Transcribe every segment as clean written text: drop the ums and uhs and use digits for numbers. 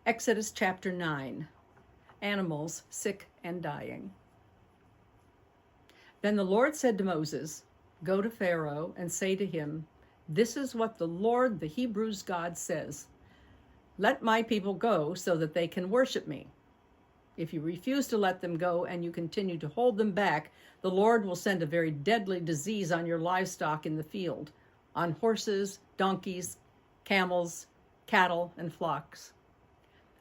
Exodus chapter 9. Animals sick and dying. Then the Lord said to Moses, "Go to Pharaoh and say to him, 'This is what the Lord, the Hebrews' God, says. Let my people go so that they can worship me. If you refuse to let them go and you continue to hold them back, the Lord will send a very deadly disease on your livestock in the field, on horses, donkeys, camels, cattle, and flocks.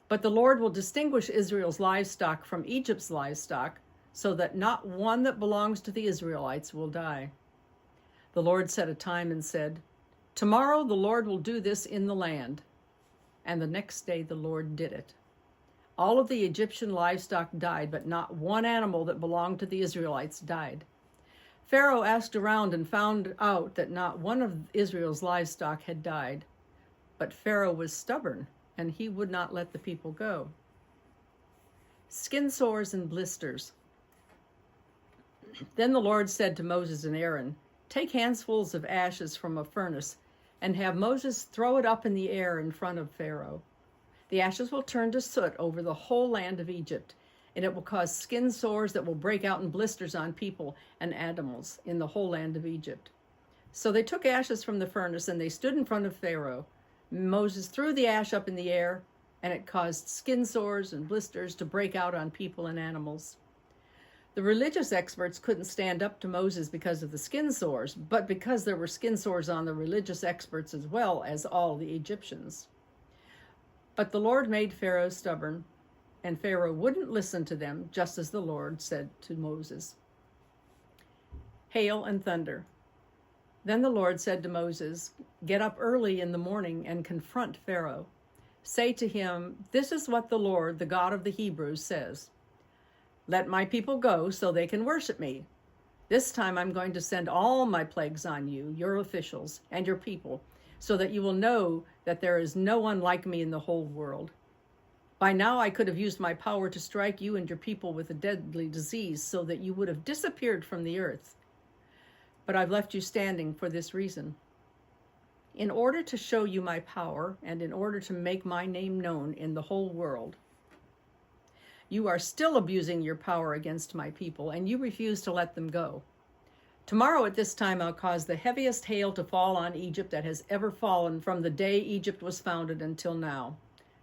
But the Lord will distinguish Israel's livestock from Egypt's livestock, so that not one that belongs to the Israelites will die.' The Lord set a time and said, 'Tomorrow the Lord will do this in the land.' And the next day the Lord did it. All of the Egyptian livestock died, but not one animal that belonged to the Israelites died. Pharaoh asked around and found out that not one of Israel's livestock had died. But Pharaoh was stubborn, and he would not let the people go. Skin sores and blisters. Then the Lord said to Moses and Aaron, 'Take handfuls of ashes from a furnace and have Moses throw it up in the air in front of Pharaoh. The ashes will turn to soot over the whole land of Egypt, and it will cause skin sores that will break out in blisters on people and animals in the whole land of Egypt.' So they took ashes from the furnace and they stood in front of Pharaoh. Moses threw the ash up in the air, and it caused skin sores and blisters to break out on people and animals. The religious experts couldn't stand up to Moses because of the skin sores, but because there were skin sores on the religious experts as well as all the Egyptians. But the Lord made Pharaoh stubborn, and Pharaoh wouldn't listen to them, just as the Lord said to Moses. Hail and thunder. Then the Lord said to Moses, 'Get up early in the morning and confront Pharaoh. Say to him, "This is what the Lord, the God of the Hebrews, says. Let my people go so they can worship me. This time I'm going to send all my plagues on you, your officials, and your people, so that you will know that there is no one like me in the whole world. By now I could have used my power to strike you and your people with a deadly disease so that you would have disappeared from the earth. But I've left you standing for this reason. In order to show you my power and in order to make my name known in the whole world. You are still abusing your power against my people, and you refuse to let them go. Tomorrow at this time I'll cause the heaviest hail to fall on Egypt that has ever fallen from the day Egypt was founded until now.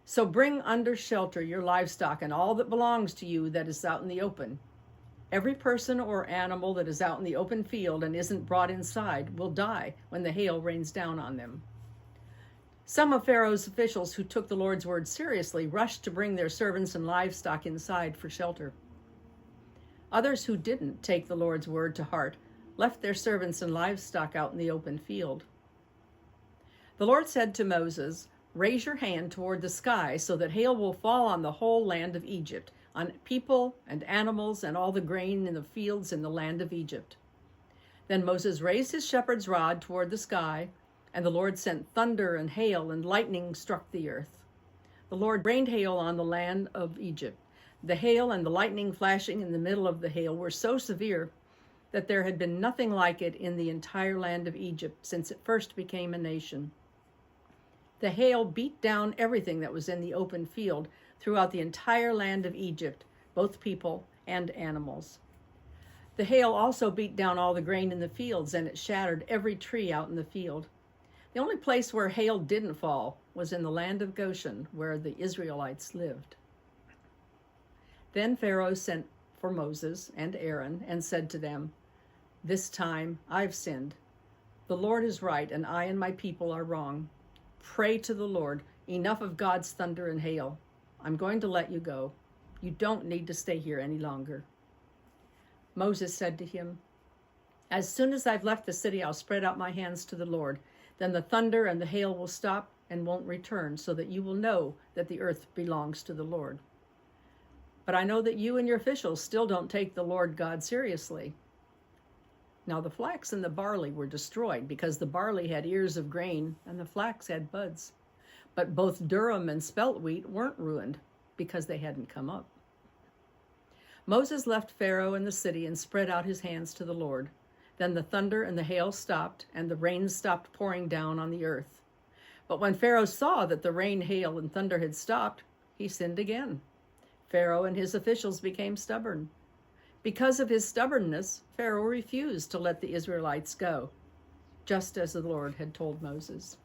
So bring under shelter your livestock and all that belongs to you that is out in the open. Every person or animal that is out in the open field and isn't brought inside will die when the hail rains down on them.' Some of Pharaoh's officials who took the Lord's word seriously rushed to bring their servants and livestock inside for shelter. Others who didn't take the Lord's word to heart left their servants and livestock out in the open field. The Lord said to Moses, 'Raise your hand toward the sky so that hail will fall on the whole land of Egypt, on people and animals and all the grain in the fields in the land of Egypt.' Then Moses raised his shepherd's rod toward the sky, and the Lord sent thunder and hail, and lightning struck the earth. The Lord rained hail on the land of Egypt. The hail and the lightning flashing in the middle of the hail were so severe that there had been nothing like it in the entire land of Egypt since it first became a nation. The hail beat down everything that was in the open field throughout the entire land of Egypt, both people and animals. The hail also beat down all the grain in the fields, and it shattered every tree out in the field. The only place where hail didn't fall was in the land of Goshen, where the Israelites lived. Then Pharaoh sent for Moses and Aaron and said to them, 'This time I've sinned. The Lord is right, and I and my people are wrong. Pray to the Lord. Enough of God's thunder and hail. I'm going to let you go. You don't need to stay here any longer.' Moses said to him, 'As soon as I've left the city, I'll spread out my hands to the Lord. Then the thunder and the hail will stop and won't return, so that you will know that the earth belongs to the Lord. But I know that you and your officials still don't take the Lord God seriously.' Now the flax and the barley were destroyed because the barley had ears of grain and the flax had buds. But both durum and spelt wheat weren't ruined because they hadn't come up. Moses left Pharaoh and the city and spread out his hands to the Lord. Then the thunder and the hail stopped, and the rain stopped pouring down on the earth. But when Pharaoh saw that the rain, hail, and thunder had stopped, he sinned again. Pharaoh and his officials became stubborn. Because of his stubbornness, Pharaoh refused to let the Israelites go, just as the Lord had told Moses.